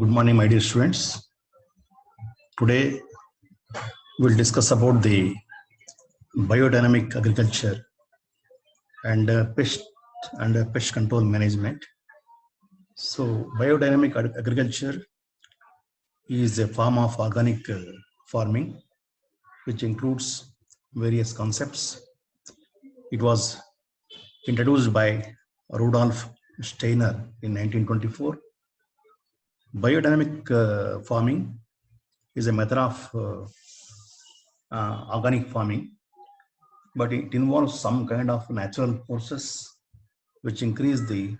Good morning, my dear students. Today we'll discuss about the biodynamic agriculture and pest control management. So, biodynamic agriculture is a form of organic farming which includes various concepts. It was introduced by Rudolf Steiner in 1924. Biodynamic farming is a method of organic farming, but it involves some kind of natural forces which increase the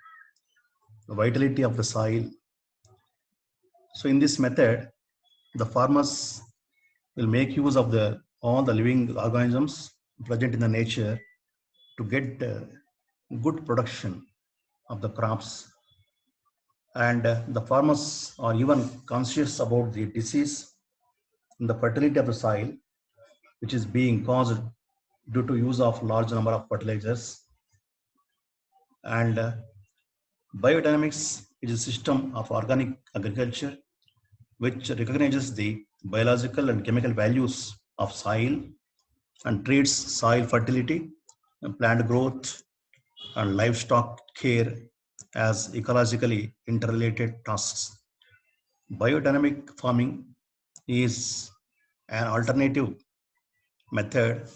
vitality of the soil. So in this method, the farmers will make use of all the living organisms present in the nature to get good production of the crops. And the farmers are even conscious about the disease in the fertility of the soil, which is being caused due to use of large number of fertilizers. And biodynamics is a system of organic agriculture which recognizes the biological and chemical values of soil and treats soil fertility, and plant growth, and livestock care as ecologically interrelated tasks. Biodynamic farming is an alternative method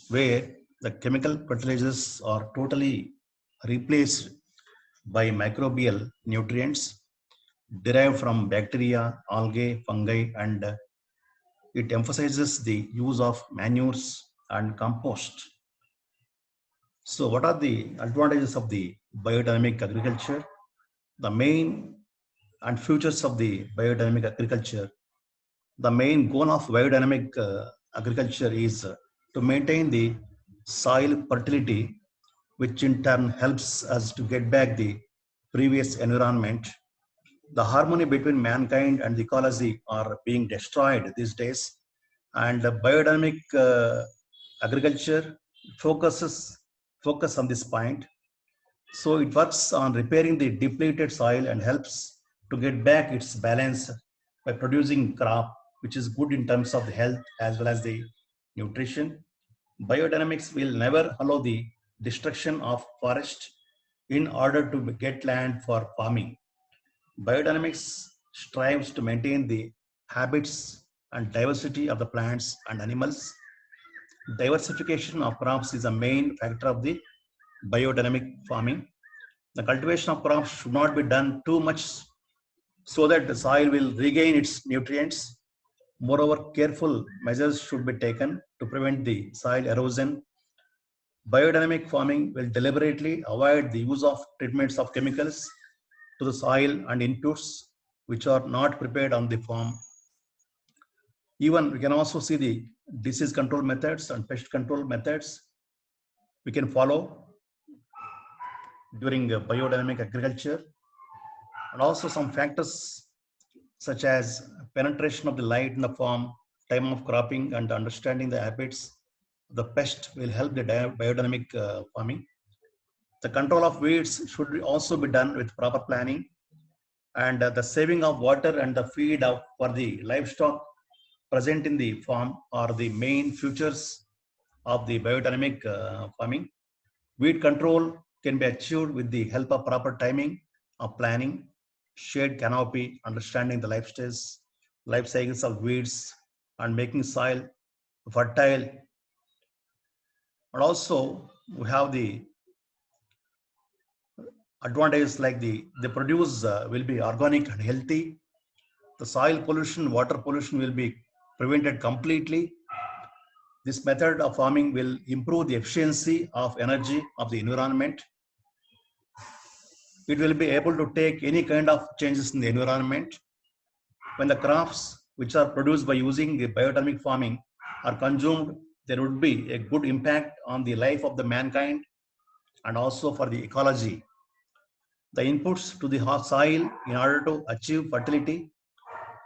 where the chemical fertilizers are totally replaced by microbial nutrients derived from bacteria, algae, fungi, and it emphasizes the use of manures and compost. So, what are the advantages of the biodynamic agriculture? The main and futures of the biodynamic agriculture. The main goal of biodynamic agriculture is to maintain the soil fertility, which in turn helps us to get back the previous environment. The harmony between mankind and the ecology are being destroyed these days, and the biodynamic agriculture focus on this point. So it works on repairing the depleted soil and helps to get back its balance by producing crop which is good in terms of the health as well as the nutrition. Biodynamics will never allow the destruction of forest in order to get land for farming. Biodynamics strives to maintain the habits and diversity of the plants and animals. Diversification of crops is a main factor of the biodynamic farming. The cultivation of crops should not be done too much so that the soil will regain its nutrients. Moreover, careful measures should be taken to prevent the soil erosion. Biodynamic farming will deliberately avoid the use of treatments of chemicals to the soil and inputs which are not prepared on the farm. Even we can also see the disease control methods and pest control methods we can follow during biodynamic agriculture, and also some factors such as penetration of the light in the farm, time of cropping, and understanding the habits of the pest will help the biodynamic farming. The control of weeds should also be done with proper planning, and the saving of water and the feed for the livestock present in the farm are the main features of the biodynamic farming. Weed control can be achieved with the help of proper timing of planning, shade canopy, understanding the life cycles of weeds, and making soil fertile. And also, we have the advantages like the produce will be organic and healthy. The soil pollution, water pollution will be prevented completely. This method of farming will improve the efficiency of energy of the environment. It will be able to take any kind of changes in the environment. When the crops which are produced by using the biodynamic farming are consumed, there would be a good impact on the life of the mankind and also for the ecology. The inputs to the soil in order to achieve fertility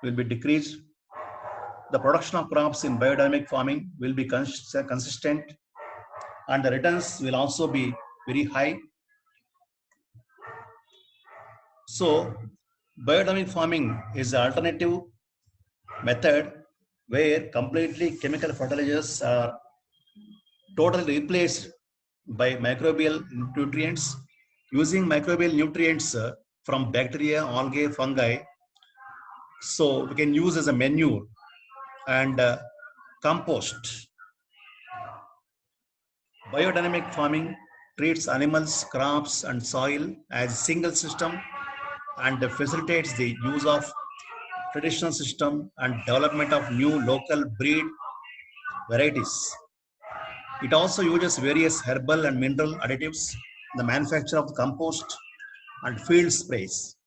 will be decreased. The production of crops in biodynamic farming will be consistent, and the returns will also be very high. So Biodynamic farming is an alternative method where completely chemical fertilizers are totally replaced by microbial nutrients. Using microbial nutrients from bacteria, algae, fungi, so we can use as a manure and compost. Biodynamic farming treats animals, crops, and soil as a single system and facilitates the use of traditional system and development of new local breed varieties. It also uses various herbal and mineral additives in the manufacture of compost and field sprays.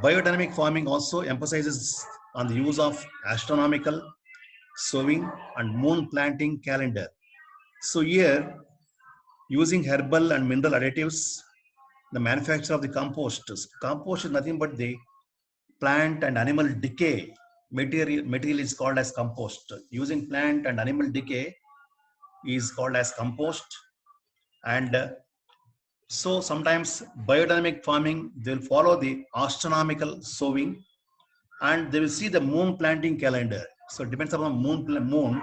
Biodynamic farming also emphasizes on the use of astronomical sowing and moon planting calendar. So here, using herbal and mineral additives, the manufacture of the compost. Compost is nothing but the plant and animal decay material is called as compost. Using plant and animal decay is called as compost. And so sometimes biodynamic farming, they'll follow the astronomical sowing and they will see the moon planting calendar. So it depends upon moon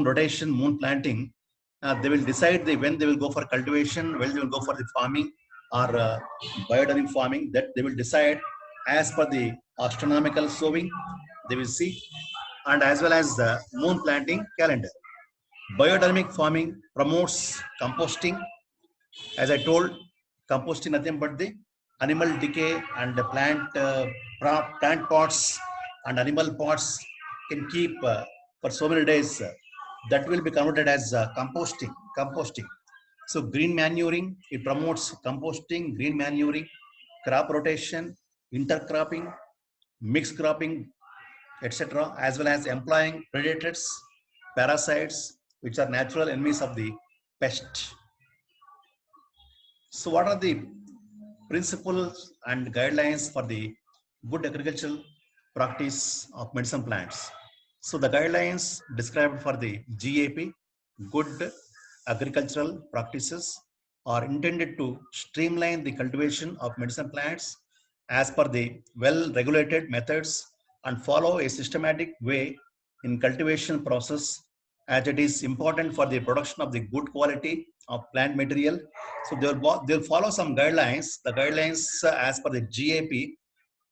rotation, moon planting. They will decide when they will go for cultivation, when they will go for the farming or biodynamic farming. That they will decide as per the astronomical sowing. They will see, and as well as the moon planting calendar. Biodynamic farming promotes composting. As I told, composting nothing but the animal decay and the plant pots and animal pots can keep for so many days. That will be converted as composting. Composting. So green manuring, it promotes composting, green manuring, crop rotation, intercropping, mixed cropping, etc., as well as employing predators, parasites, which are natural enemies of the pest. So what are the principles and guidelines for the good agricultural practice of medicine plants? So the guidelines described for the GAP, good agricultural practices, are intended to streamline the cultivation of medicine plants as per the well-regulated methods and follow a systematic way in cultivation process, as it is important for the production of the good quality of plant material. So they'll follow some guidelines, the guidelines as per the GAP,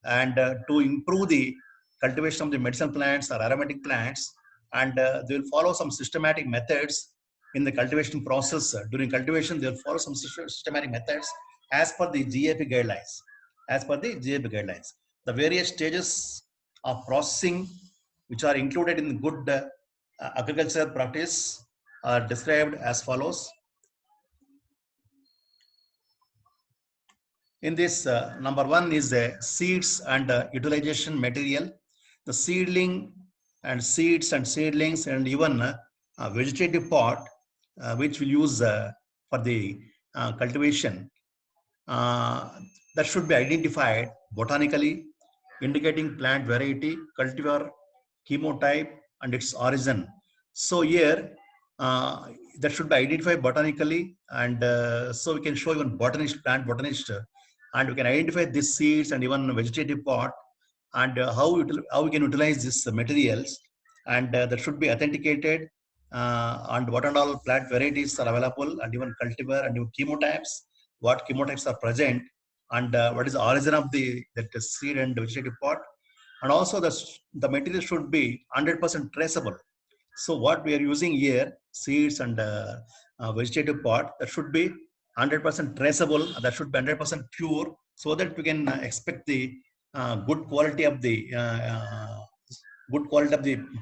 and to improve the cultivation of the medicinal plants or aromatic plants, and they will follow some systematic methods in the cultivation process. During cultivation, they will follow some systematic methods as per the GAP guidelines. As per the GAP guidelines, the various stages of processing which are included in good agricultural practice are described as follows. In this, number one is the seeds and utilization material. The seedling and seeds and seedlings and even vegetative pot, which we use for the cultivation, uh, that should be identified botanically, indicating plant variety, cultivar, chemotype, and its origin. So here, that should be identified botanically, and so we can show even botanist, plant botanist, and we can identify these seeds and even vegetative pot, and how we can utilize these materials, and that should be authenticated, and what and all plant varieties are available, and even cultivar and even chemotypes, what chemotypes are present, and what is the origin of that seed and vegetative pot, and also the material should be 100% traceable. So what we are using here, seeds and vegetative pot, that should be 100% traceable, that should be 100% pure, so that we can expect the good quality of the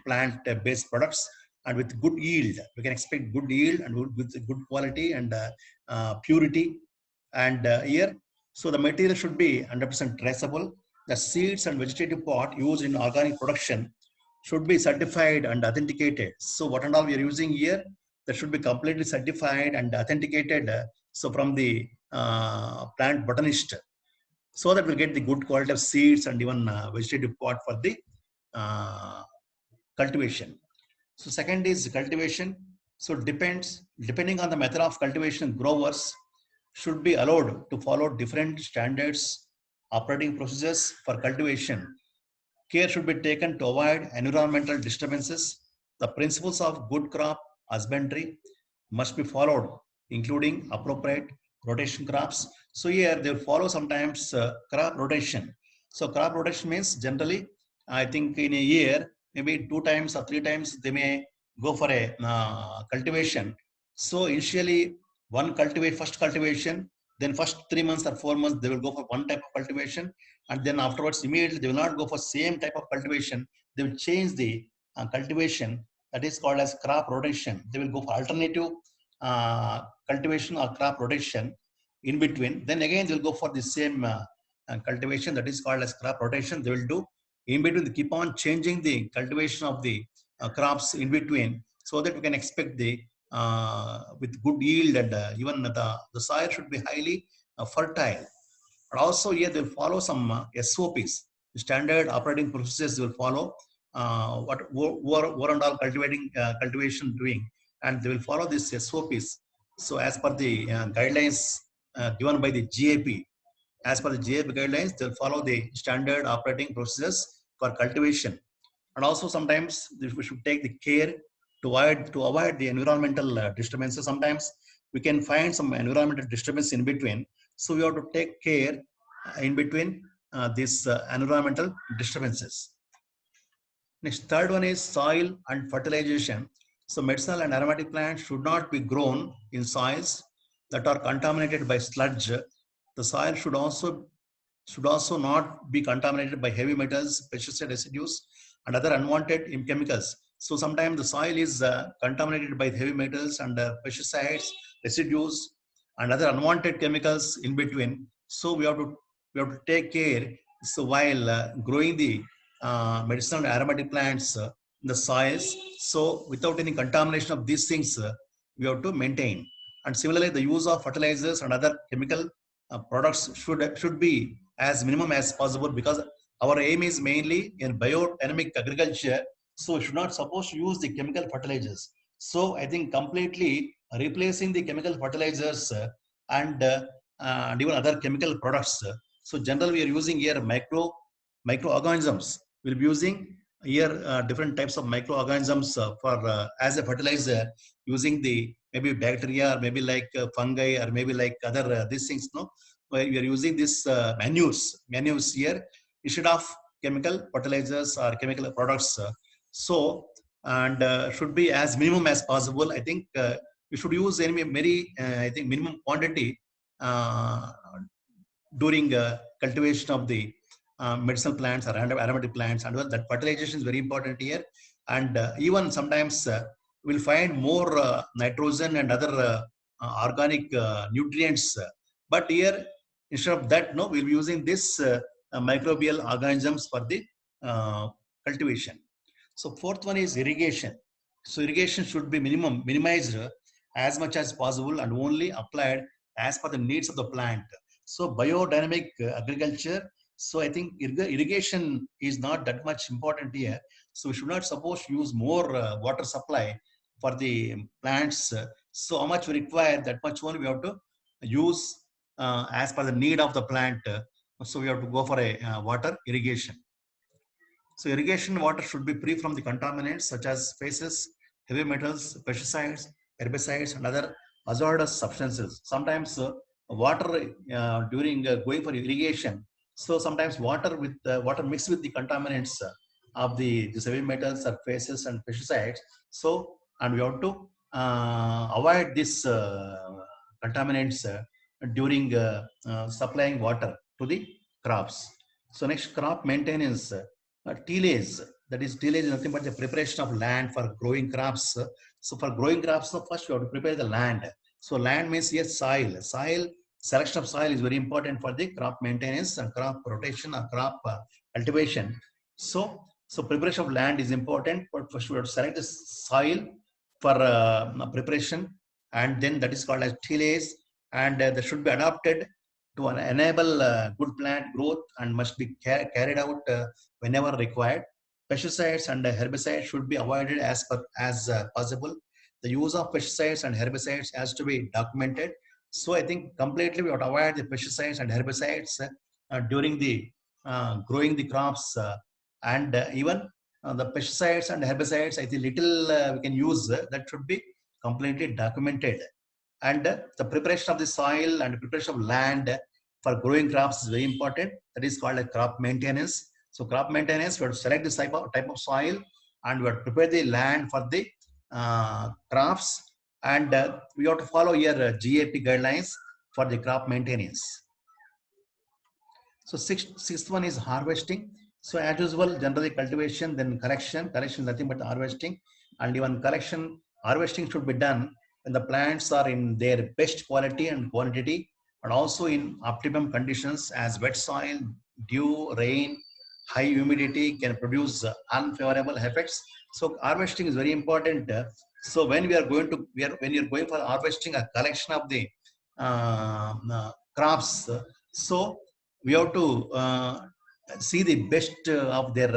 plant-based products, and with good yield. We can expect good yield and with good quality and purity. And here, so the material should be 100% traceable. The seeds and vegetative pot used in organic production should be certified and authenticated. So what and all we are using here, that should be completely certified and authenticated. So from the plant botanist, so that we'll get the good quality of seeds and even vegetative pot for the uh, cultivation. So second is cultivation. So depending on the method of cultivation, growers should be allowed to follow different standards operating procedures for cultivation. Care should be taken to avoid environmental disturbances. The principles of good crop husbandry must be followed, including appropriate rotation crops. So here they will follow sometimes crop rotation. So crop rotation means generally, I think in a year, maybe 2 times or 3 times they may go for a cultivation. So initially one cultivate first cultivation, then first 3 months or 4 months they will go for one type of cultivation, and then afterwards immediately they will not go for same type of cultivation. They will change the cultivation, that is called as crop rotation. They will go for alternative cultivation or crop rotation in between. Then again they will go for the same cultivation, that is called as crop rotation. They will do in between. They keep on changing the cultivation of the crops in between, so that we can expect the with good yield, and even the soil should be highly fertile. And also here they'll follow some SOPs, standard operating procedures. They will follow what and all cultivation doing, and they will follow these SOPs. So as per the guidelines given by the GAP, as per the GAP guidelines, they'll follow the standard operating procedures for cultivation. And also sometimes we should take the care to avoid the environmental disturbances. Sometimes we can find some environmental disturbance in between, so we have to take care in between these environmental disturbances. Next, third one is soil and fertilization. So medicinal and aromatic plants should not be grown in soils that are contaminated by sludge. The soil should also not be contaminated by heavy metals, pesticide residues, and other unwanted chemicals. So sometimes the soil is contaminated by heavy metals and pesticides, residues, and other unwanted chemicals in between. So we have to take care. So while growing the medicinal and aromatic plants in the soils, so without any contamination of these things, we have to maintain. And similarly, the use of fertilizers and other chemical products should be as minimum as possible, because our aim is mainly in biodynamic agriculture. So we should not suppose to use the chemical fertilizers. So I think completely replacing the chemical fertilizers and even other chemical products. So generally we are using here microorganisms. We'll be using here different types of microorganisms for as a fertilizer, using the maybe bacteria, or maybe like fungi, or maybe like other these things. No, where we are using this manures here instead of chemical fertilizers or chemical products. So and should be as minimum as possible. I think we should use any very I think minimum quantity uh, during cultivation of the medicinal plants or aromatic plants. And well, that fertilization is very important here. And even sometimes we'll find more nitrogen and other organic nutrients. But here, instead of that, no, we'll be using this microbial organisms for the uh, cultivation. So fourth one is irrigation. So irrigation should be minimized as much as possible and only applied as per the needs of the plant. So biodynamic agriculture. So I think irrigation is not that much important here. So we should not suppose to use more water supply for the plants. So how much we require, that much only we have to use as per the need of the plant. So we have to go for a water irrigation. So irrigation water should be free from the contaminants such as species, heavy metals, pesticides, herbicides, and other hazardous substances. Sometimes water during going for irrigation, so sometimes water mixed with the contaminants of the heavy metals, surfaces, and pesticides. So and we have to avoid this contaminants during supplying water to the crops. So next, crop maintenance. Tillage, that is tillage is nothing but the preparation of land for growing crops. So for growing crops, so first you have to prepare the land. So land means yes, soil selection of soil is very important for the crop maintenance and crop rotation or crop cultivation. So preparation of land is important, but first we have to select the soil for preparation, and then that is called as tillage. And that should be adapted to enable good plant growth and must be carried out whenever required. Pesticides and herbicides should be avoided as possible. The use of pesticides and herbicides has to be documented. So I think completely we have to avoid the pesticides and herbicides during the growing the crops and even the pesticides and herbicides. I think little we can use that should be completely documented. And the preparation of the soil and preparation of land for growing crops is very important. That is called a crop maintenance. So crop maintenance, we have to select the type of soil, and we have to prepare the land for the crops, and we have to follow here GAP guidelines for the crop maintenance. So sixth one is harvesting. So as usual, generally cultivation, then collection. Collection is nothing but harvesting, and even collection, harvesting should be done when the plants are in their best quality and quantity, and also in optimum conditions as wet soil, dew, rain, high humidity can produce unfavorable effects. So harvesting is very important. So when we are going to, when you're going for harvesting a collection of the crops, so we have to see the best of their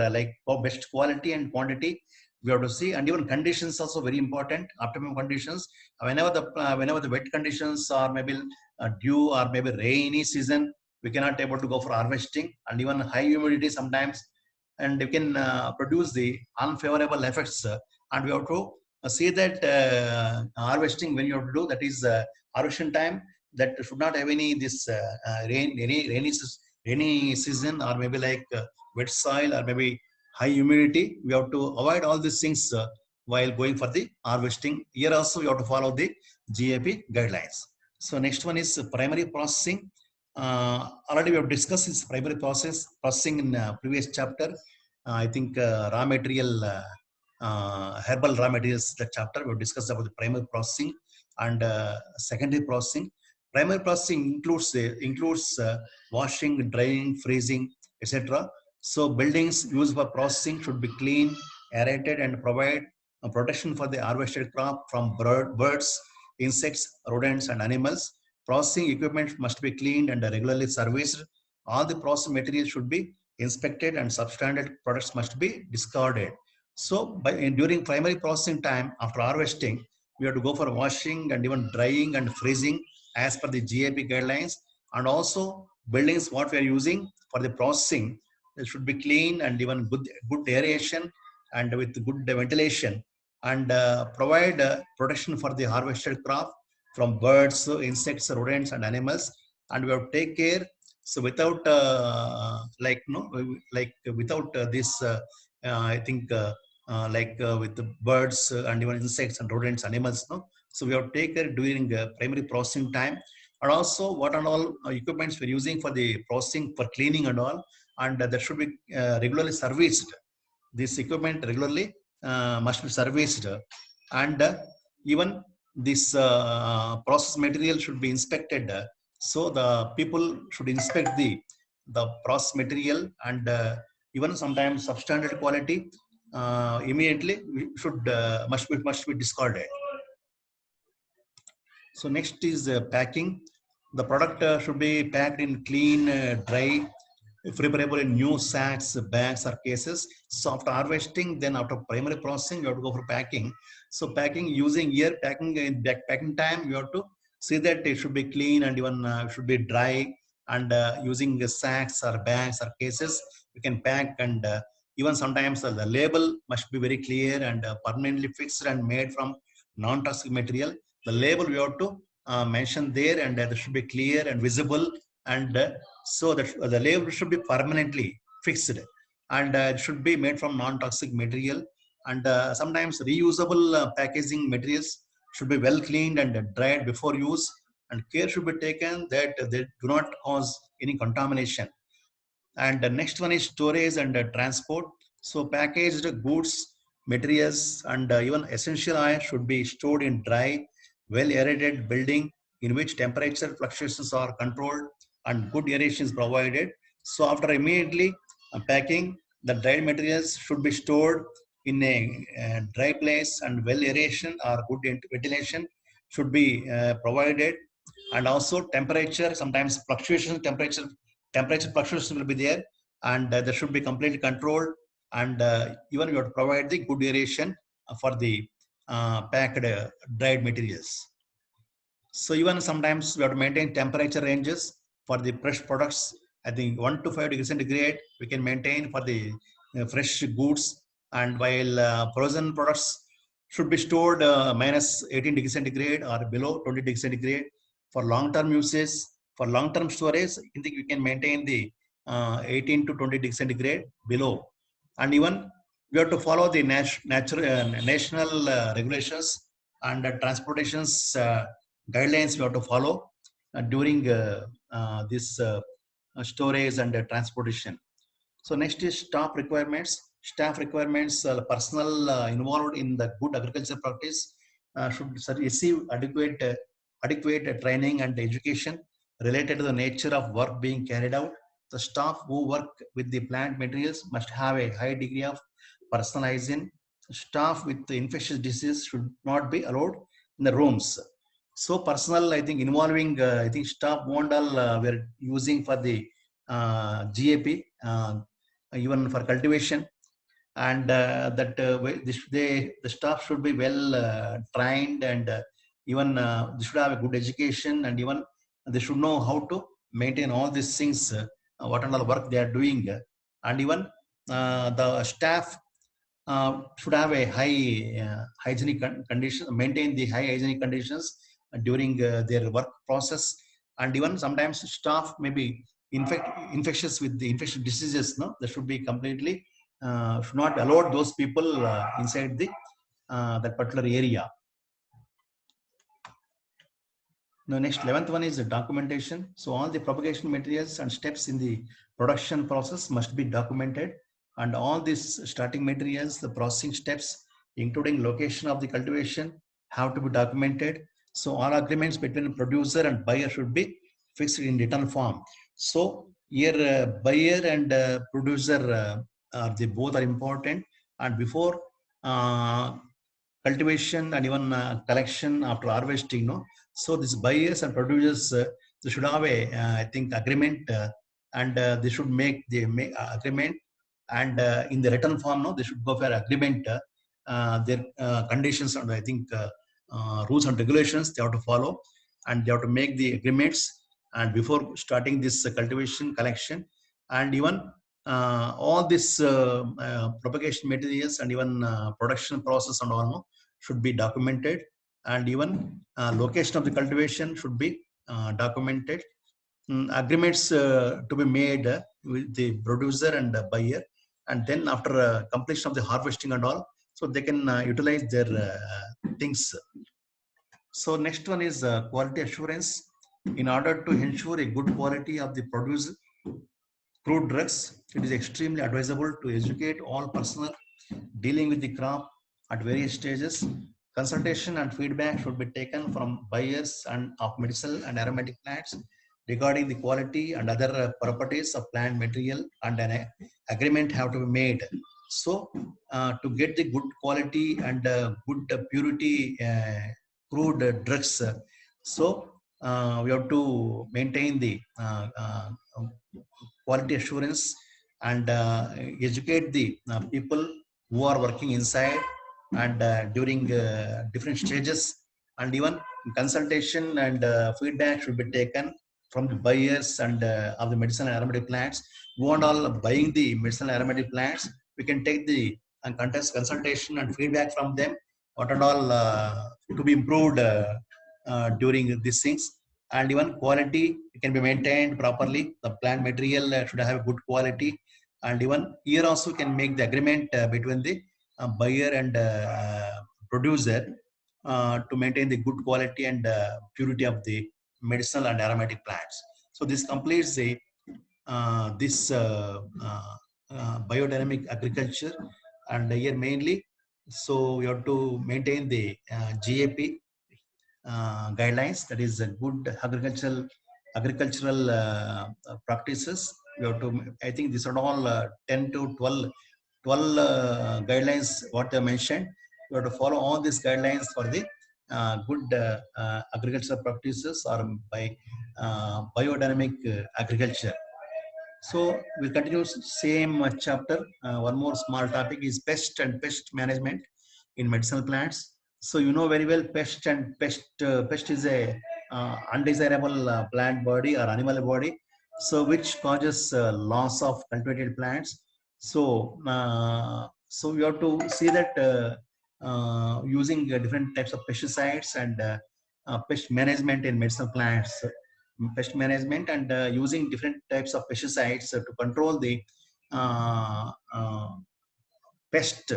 best quality and quantity. We have to see, and even conditions also very important. Optimum conditions. Whenever the wet conditions or maybe dew or maybe rainy season, we cannot able to go for harvesting, and even high humidity sometimes, and you can produce the unfavorable effects. And we have to see that harvesting, when you have to do that, is harvesting time that should not have any this rainy season, or maybe like wet soil, or maybe high humidity. We have to avoid all these things while going for the harvesting. Here also we have to follow the GAP guidelines. So next one is primary processing. Already we have discussed this primary processing in previous chapter. I think raw material, herbal raw materials, that chapter we have discussed about the primary processing and secondary processing. Primary processing includes washing, drying, freezing, etc. So buildings used for processing should be clean, aerated, and provide protection for the harvested crop from birds, insects, rodents, and animals. Processing equipment must be cleaned and regularly serviced. All the processed materials should be inspected, and substandard products must be discarded. So during primary processing time, after harvesting, we have to go for washing and even drying and freezing as per the GAP guidelines. And also buildings what we are using for the processing, it should be clean and even good aeration and with good ventilation, and provide protection for the harvested crop from birds, insects, rodents, and animals. And we have to take care. So without without this, I think with the birds and even insects and rodents, animals, no. So we have to take care during primary processing time, and also what and all equipments we're using for the processing, for cleaning and all, and that should be regularly serviced. This equipment regularly must be serviced, and even this process material should be inspected. So the people should inspect the process material, and even sometimes substandard quality immediately should must be discarded. So next is packing. The product should be packed in clean, dry, preferable in new sacks, bags, or cases. So after harvesting, then after primary processing, you have to go for packing. So packing, using here packing in packing time, you have to see that it should be clean and even should be dry. And using the sacks or bags or cases, you can pack, and even sometimes the label must be very clear and permanently fixed and made from non-toxic material. The label we have to mention there, and that should be clear and visible, and so that the label should be permanently fixed, and it should be made from non-toxic material. And sometimes reusable packaging materials should be well cleaned and dried before use, and care should be taken that they do not cause any contamination. And the next one is storage and transport. So packaged goods, materials, and even essential oil should be stored in dry, well aerated building in which temperature fluctuations are controlled and good aeration is provided. So after immediately packing, the dried materials should be stored in a dry place, and well aeration or good ventilation should be provided. And also temperature, sometimes fluctuation, temperature fluctuation will be there, and that should be completely controlled. And even you have to provide the good aeration for the packed dried materials. So even sometimes we have to maintain temperature ranges for the fresh products I think 1 to 5 degrees centigrade we can maintain for the fresh goods, and while frozen products should be stored minus 18 degrees centigrade or below 20 degrees centigrade. For long-term usage, for long-term storage, I think we can maintain the 18 to 20 degrees centigrade below. And even we have to follow the national regulations and transportations guidelines we have to follow during this storage and transportation. So next is staff requirements. Staff requirements, personnel involved in the good agriculture practice should receive adequate training and education related to the nature of work being carried out. The staff who work with the plant materials must have a high degree of personal hygiene. Staff with infectious disease should not be allowed in the rooms. So personal, I think involving, I think staff model we're using for the GAP, even for cultivation, and that the staff should be well trained, and even they should have a good education, and even they should know how to maintain all these things, what and all work they are doing, and even the staff should have a high hygienic condition, maintain the high hygienic conditions during their work process, and even sometimes staff may be infectious with the infectious diseases. No, they should be completely should not allow those people inside the that particular area. Now, next 11th one is the documentation. So all the propagation materials and steps in the production process must be documented, and all these starting materials, the processing steps, including location of the cultivation, have to be documented. So all agreements between producer and buyer should be fixed in written form. So here buyer and producer they both are important, and before cultivation and even collection after harvesting, no. So these buyers and producers, they should have a, I think, agreement, and they should make the agreement, and in the written form, no, they should go for agreement. Their conditions and I think rules and regulations they have to follow, and they have to make the agreements. And before starting this cultivation, collection, and even all this propagation materials and even production process and all, no, should be documented, and even location of the cultivation should be documented. Agreements to be made with the producer and the buyer, and then after completion of the harvesting and all, so they can utilize their things. So next one is quality assurance. In order to ensure a good quality of the produce crude drugs, it is extremely advisable to educate all personnel dealing with the crop at various stages. Consultation and feedback should be taken from buyers and of medicinal and aromatic plants regarding the quality and other properties of plant material, and an agreement have to be made. So to get the good quality and good purity crude drugs, so we have to maintain the quality assurance, and educate the people who are working inside, and during different stages, and even consultation and feedback should be taken from the buyers and of the medicinal and aromatic plants. Who are all buying the medicinal and aromatic plants, we can take the and contest consultation and feedback from them, what and all to be improved during these things. And even quality can be maintained properly. The plant material should have good quality, and even here also can make the agreement between the buyer and producer to maintain the good quality and purity of the medicinal and aromatic plants. So this completes the this biodynamic agriculture, and here mainly, so you have to maintain the GAP guidelines, that is a good agricultural practices. We have to, I think these are all 10 to 12 guidelines what they mentioned. You have to follow all these guidelines for the good agricultural practices, or by biodynamic agriculture. So we'll continue same chapter. One more small topic is pest and pest management in medicinal plants. So you know very well, pest and pest is a undesirable plant body or animal body, so which causes loss of cultivated plants. So we have to see that using different types of pesticides and pest management in medicinal plants, pest management and using different types of pesticides to control the uh, uh, pest,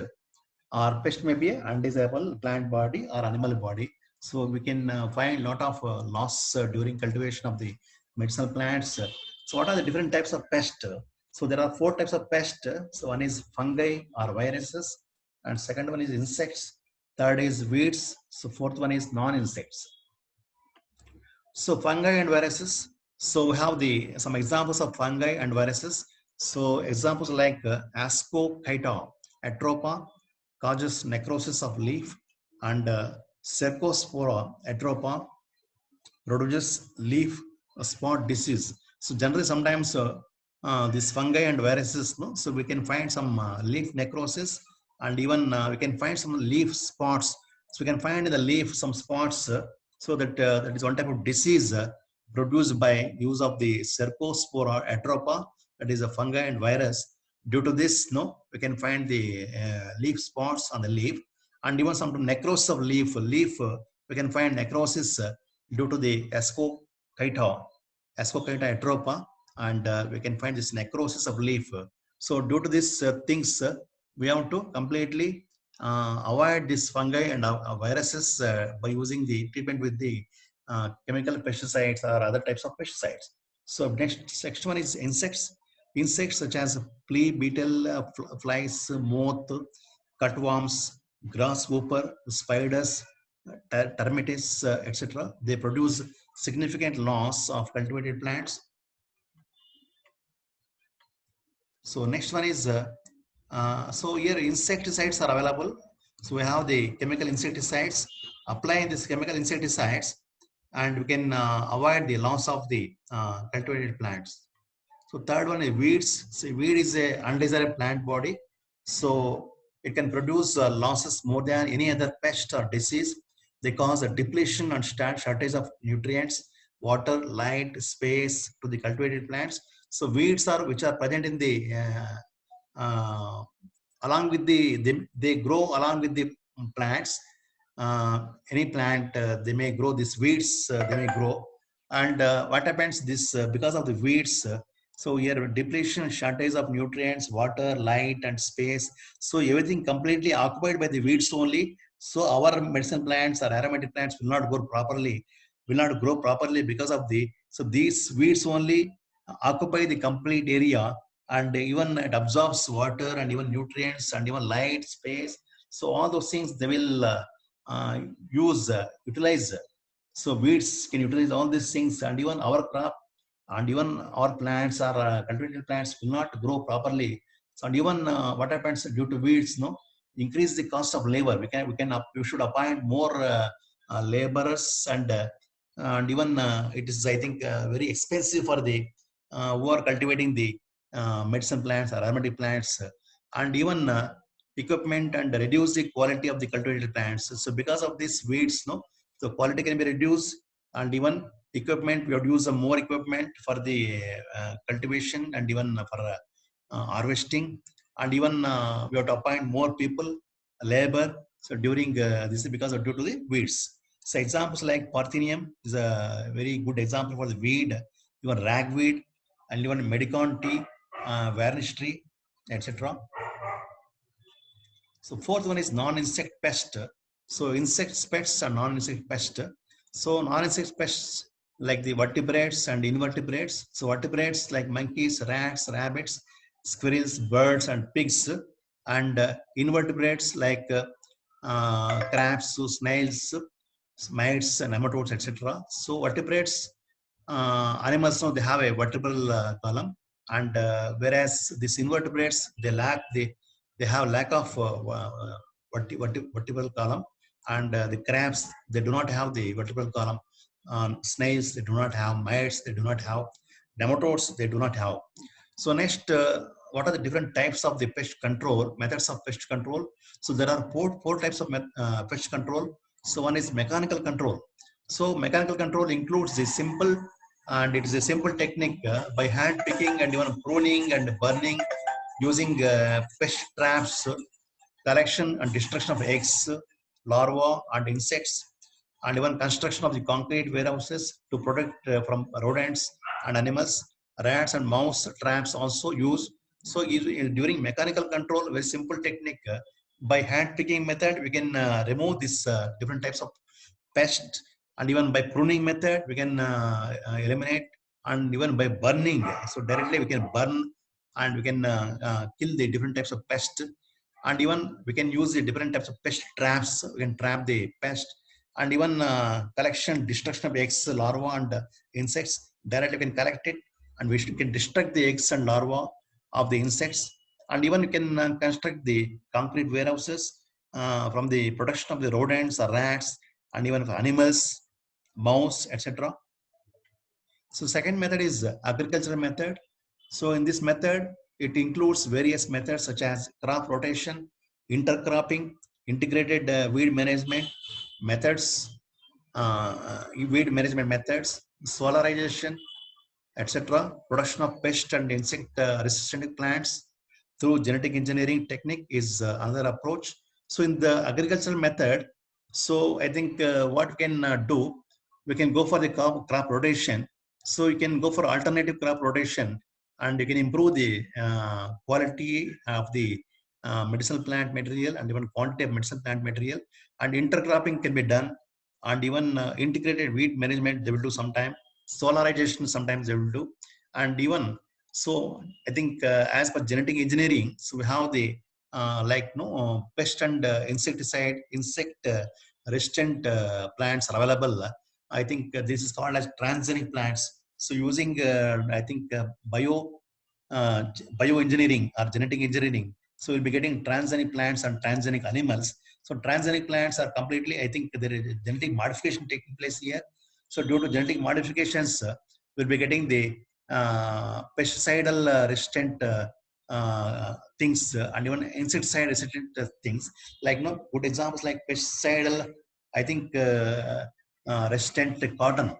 or pest may be undesirable plant body or animal body. So we can find a lot of loss during cultivation of the medicinal plants. So what are the different types of pest? So there are four types of pest. So one is fungi or viruses, and second one is insects. Third is weeds. So fourth one is non-insects. So fungi and viruses. So we have the some examples of fungi and viruses. So examples like Ascochyta atropa causes necrosis of leaf, and Cercospora atropa produces leaf spot disease. So generally, sometimes this fungi and viruses, no, so we can find some leaf necrosis, and even we can find some leaf spots. So we can find in the leaf some spots. So that is one type of disease produced by use of the Cercospora atropa, that is a fungi and virus. Due to this, no, we can find the leaf spots on the leaf, and even some necrosis of leaf. We can find necrosis due to the Ascochyta atropa, and we can find this necrosis of leaf. So due to these things, we have to completely avoid this fungi and viruses by using the treatment with the chemical pesticides or other types of pesticides. So next one is insects. Insects such as flea, beetle, flies, moth, cutworms, grasshopper, spiders, termites, etc. They produce significant loss of cultivated plants. So next one is, so here insecticides are available. So we have the chemical insecticides. Applying these chemical insecticides, and we can avoid the loss of the cultivated plants. So third one is weeds. So weed is a undesirable plant body. So it can produce losses more than any other pest or disease. They cause a depletion and shortage of nutrients, water, light, space to the cultivated plants. So weeds are which are present in the uh, along with they grow along with the plants. Any plant they may grow these weeds. They may grow, and what happens this because of the weeds. So here depletion, shortage of nutrients, water, light, and space. So everything completely occupied by the weeds only. So our medicine plants or aromatic plants will not grow properly, because of the, so these weeds only occupy the complete area, and even it absorbs water and even nutrients and even light, space. So all those things they will uh, utilize. So weeds can utilize all these things, and even our crop and even our plants or cultivated plants will not grow properly. So and even what happens due to weeds, no, increase the cost of labor. We should appoint more laborers, and even it is, I think, very expensive for the who are cultivating the medicine plants or aromatic plants, and even equipment, and reduce the quality of the cultivated plants. So because of these weeds, no, the quality can be reduced, and even equipment, we have to use some more equipment for the cultivation, and even for harvesting, and even we have to appoint more people, labor. So during this is because of due to the weeds. So examples like Parthenium is a very good example for the weed, even ragweed, and even medicon tea, varnish tree, etc. So fourth one is non-insect pest. So insect pests are non-insect pest. So non-insect pests like the vertebrates and invertebrates. So vertebrates like monkeys, rats, rabbits, squirrels, birds, and pigs, and invertebrates like crabs, so snails, mites, and nematodes, etc. So vertebrates animals now they have a vertebral column, and whereas these invertebrates they have lack of vertebral column, and the crabs they do not have the vertebral column. Snails they do not have, mites they do not have, nematodes they do not have. So next, what are the different types of the pest control, methods of pest control? So there are four types of pest control. So one is mechanical control. So mechanical control includes the simple and it is a simple technique by hand picking and even pruning and burning using pest traps, collection and destruction of eggs, larvae and insects, and even construction of the concrete warehouses to protect from rodents and animals. Rats and mouse traps also used. So during mechanical control, very simple technique. By hand picking method, we can remove this different types of pest, and even by pruning method, we can eliminate, and even by burning. So directly we can burn and we can kill the different types of pest, and even we can use the different types of pest traps. We can trap the pest, and even collection, destruction of eggs, larvae, and insects. Directly we can collect it, and we can destruct the eggs and larvae of the insects, and even we can construct the concrete warehouses from the protection of the rodents or rats, and even of animals, mouse, etc. So second method is agricultural method. So in this method, it includes various methods such as crop rotation, intercropping, integrated weed management methods, weed management methods, solarization, etc. Production of pest and insect resistant plants through genetic engineering technique is another approach. So in the agricultural method, so I think what we can do, we can go for the crop rotation. So you can go for alternative crop rotation, and you can improve the quality of the medicinal plant material and even quantity of medicinal plant material. And intercropping can be done, and even integrated weed management they will do sometime. Solarization sometimes they will do, and even so I think as per genetic engineering, so we have the like no pest and insect resistant plants are available. I think this is called as transgenic plants. So using I think bioengineering or genetic engineering, so we'll be getting transgenic plants and transgenic animals. So transgenic plants are completely, I think there is genetic modification taking place here. So due to genetic modifications, we'll be getting the pesticidal resistant things, and even insecticide resistant things. Like no good examples like pesticidal, I think resistant cotton,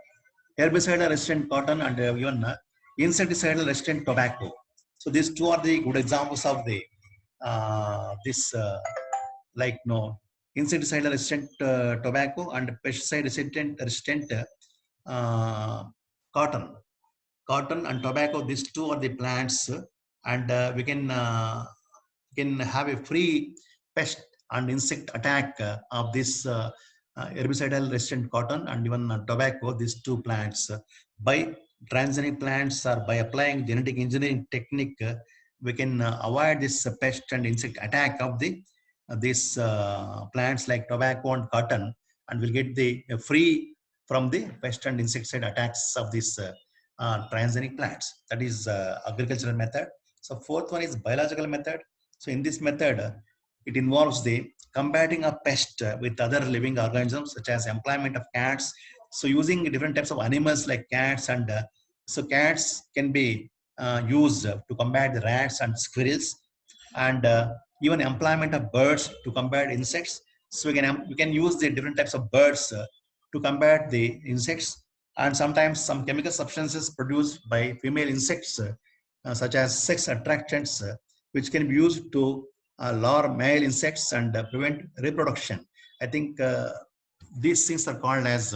herbicide resistant cotton, and even insecticidal resistant tobacco. So these two are the good examples of the this like no insecticide resistant tobacco and pesticide resistant uh, cotton. Cotton and tobacco, these two are the plants, and we can have a free pest and insect attack of this herbicidal resistant cotton and even tobacco, these two plants. By transgenic plants or by applying genetic engineering technique, we can avoid this pest and insect attack of the these plants like tobacco and cotton, and we'll get the free from the pest and insecticide attacks of these transgenic plants. That is agricultural method. So fourth one is biological method. So in this method, it involves the combating a pest with other living organisms, such as employment of cats. So using different types of animals like cats, and so cats can be used to combat the rats and squirrels, and even employment of birds to combat insects. So we can use the different types of birds to combat the insects, and sometimes some chemical substances produced by female insects, such as sex attractants, which can be used to lure male insects and prevent reproduction. I think these things are called as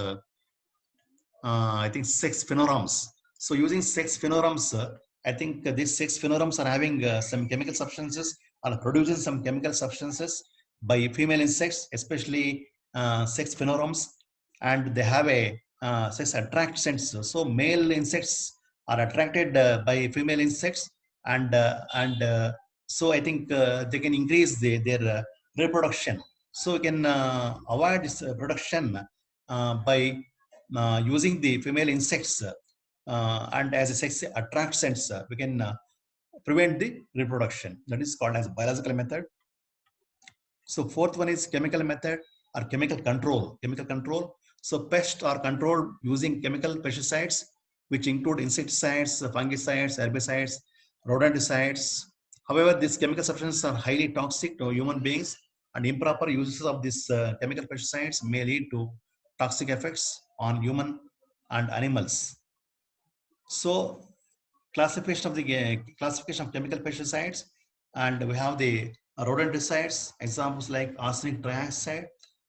I think sex phenorams. So using sex phenorams, I think these sex phenorams are having some chemical substances, or producing some chemical substances by female insects, especially sex phenorams, and they have a sex attractants. So male insects are attracted by female insects, and so I think they can increase their reproduction. So we can avoid this production by using the female insects, and as a sex attractants, we can prevent the reproduction. That is called as biological method. So fourth one is chemical method or chemical control. Chemical control. So pests are controlled using chemical pesticides, which include insecticides, fungicides, herbicides, rodenticides. However, these chemical substances are highly toxic to human beings, and improper uses of these chemical pesticides may lead to toxic effects on human and animals. So classification of the classification of chemical pesticides, and we have the rodenticides, examples like arsenic trioxide,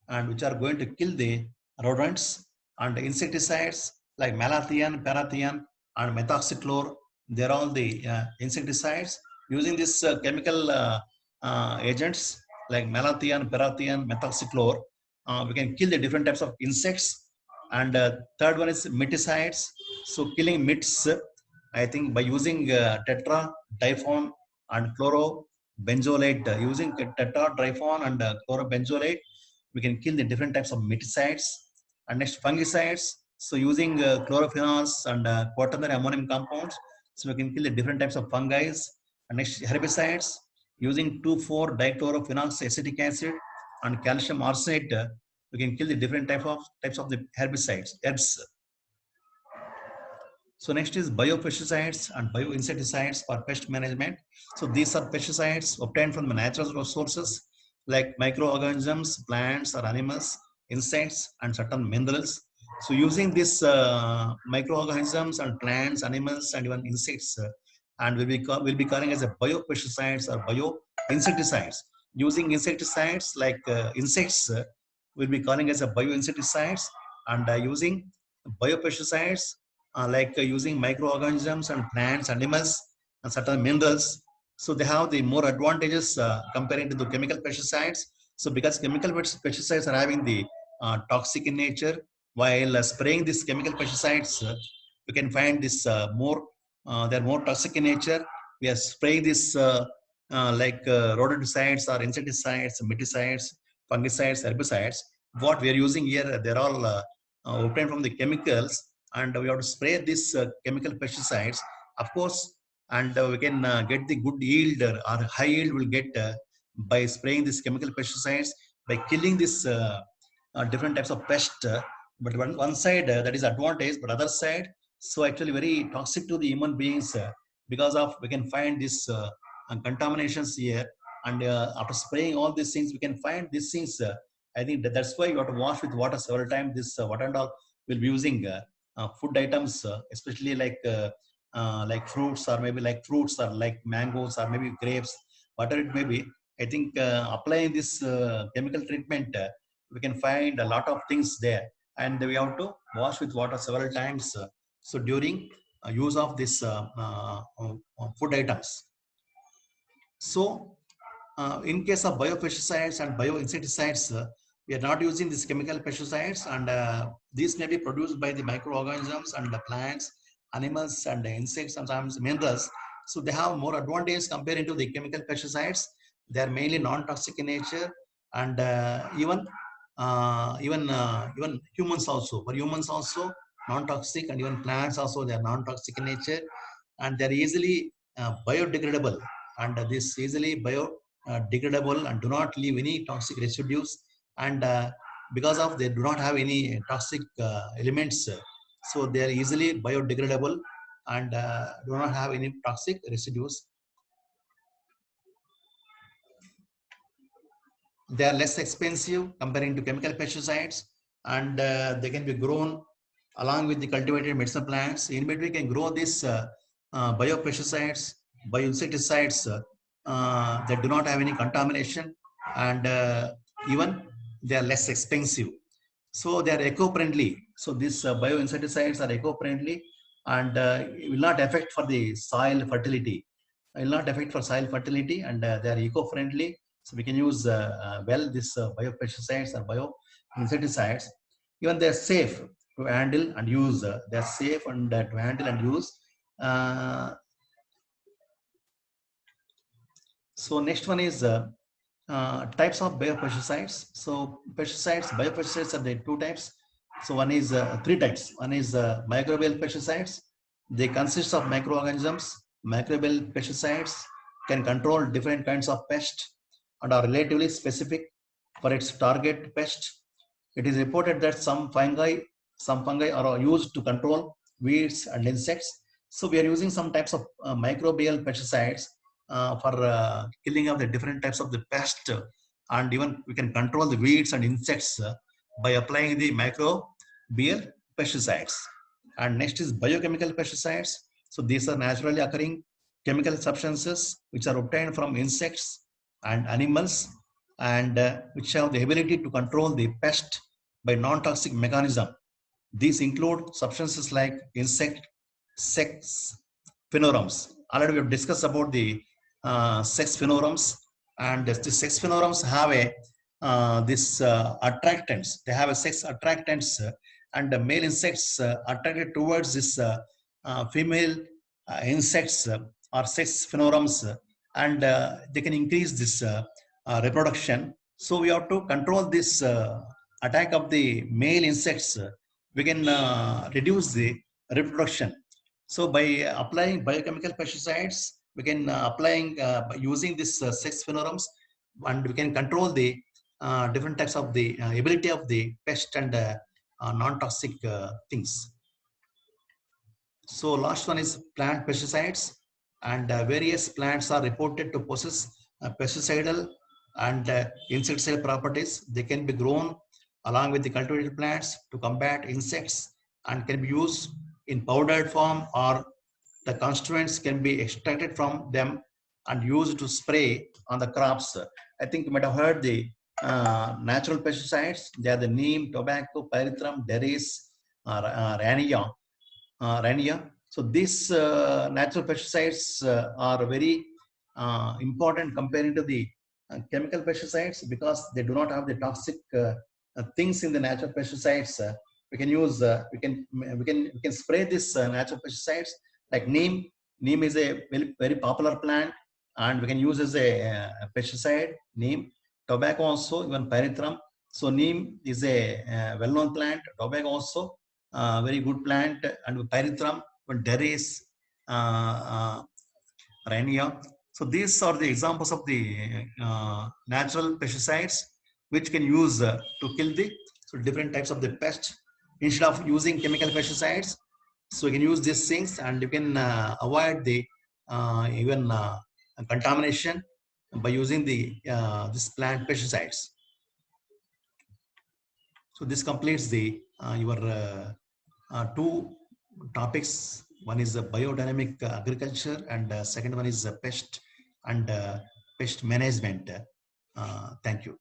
and which are going to kill the rodents, and insecticides like malathion, parathion, and methoxychlor. They're all the insecticides. Using this chemical agents like malathion, parathion, methoxychlor, we can kill the different types of insects. And third one is miticides, so killing mits. I think by using tetra, and chlorobenzolate, using tetra, and chlorobenzolate, we can kill the different types of miticides. And next, fungicides. So using chlorophenols and quaternary ammonium compounds, so we can kill the different types of fungi. And next, herbicides, using 2,4-dichlorophenoxy acetic acid and calcium arsenate, we can kill the different types of the herbicides, herbs. So next is biopesticides and bioinsecticides for pest management. So these are pesticides obtained from the natural sources like microorganisms, plants or animals, insects, and certain minerals. So using these microorganisms and plants, animals, and even insects, and will be calling as a biopesticides or bioinsecticides. Using insecticides like insects, will be calling as a bioinsecticides, and using biopesticides using microorganisms and plants, animals, and certain minerals. So they have the more advantages comparing to the chemical pesticides. So because chemical pesticides are having the toxic in nature, while spraying these chemical pesticides, we can find this they're more toxic in nature. We are spraying this rodenticides or insecticides, miticides, fungicides, herbicides. What we are using here, they're all obtained from the chemicals, and we have to spray these chemical pesticides, of course, and we can get the good yield or high yield will get by spraying these chemical pesticides, by killing this different types of pest. But one side that is advantage, but other side, so actually very toxic to the human beings, because of we can find this contaminations here, and after spraying all these things, we can find these things. I think that's why you have to wash with water several times. This water and all will be using food items, especially like fruits, or maybe like fruits, or like mangoes, or maybe grapes, whatever it may be. I think applying this chemical treatment, we can find a lot of things there, and we have to wash with water several times. So during use of this food items. So in case of biopesticides and bioinsecticides, we are not using these chemical pesticides, and these may be produced by the microorganisms and the plants, animals, and the insects, sometimes minerals. So they have more advantage compared to the chemical pesticides. They are mainly non-toxic in nature, and even humans also. For humans also non-toxic, and even plants also they are non-toxic in nature, and they are easily biodegradable, and this easily biodegradable and do not leave any toxic residues, and because of they do not have any toxic elements, so they are easily biodegradable, and do not have any toxic residues. They are less expensive comparing to chemical pesticides, and they can be grown along with the cultivated medicinal plants. In between, we can grow these biopesticides, bioinsecticides that do not have any contamination, and even they are less expensive. So they are eco-friendly. So these bioinsecticides are eco-friendly, and it will not affect for the soil fertility. It will not affect for soil fertility, and they are eco-friendly. So we can use well this biopesticides or bioinsecticides. Even they are safe to handle and use. They are safe and to handle and use. Uh, so next one is types of biopesticides. So biopesticides are the two types. So one is three types. One is microbial pesticides. They consist of microorganisms. Microbial pesticides can control different kinds of pests and are relatively specific for its target pest. It is reported that some fungi are used to control weeds and insects. So we are using some types of microbial pesticides for killing of the different types of the pest, and even we can control the weeds and insects by applying the microbial pesticides. And next is biochemical pesticides. So these are naturally occurring chemical substances which are obtained from insects and animals, and which have the ability to control the pest by non-toxic mechanism. These include substances like insect sex phenorums. Already we have discussed about the sex phenorums, and the sex phenorums have a this attractants. They have a sex attractants, and the male insects attracted towards this female insects or sex phenorums, and they can increase this reproduction. So we have to control this attack of the male insects. We can reduce the reproduction. So by applying biochemical pesticides, we can applying by using this sex phenorums, and we can control the different types of the ability of the pest and non-toxic things. So last one is plant pesticides, and various plants are reported to possess pesticidal and insecticidal properties. They can be grown along with the cultivated plants to combat insects and can be used in powdered form, or the constituents can be extracted from them and used to spray on the crops. I think you might have heard the natural pesticides. They are the neem, tobacco, pyrethrum, derris, rania. Rania. So these natural pesticides are very important comparing to the chemical pesticides, because they do not have the toxic things in the natural pesticides. We can use we can spray this natural pesticides like neem. Neem is a very popular plant, and we can use as a pesticide. Neem, tobacco also, even pyrethrum. So neem is a well-known plant. Tobacco also very good plant, and pyrethrum, derris, rania. So these are the examples of the natural pesticides which can use to kill the different types of the pest instead of using chemical pesticides. So you can use these things, and you can avoid the even contamination by using the this plant pesticides. So this completes the your two topics. One is biodynamic agriculture, and second one is pest and pest management. Thank you.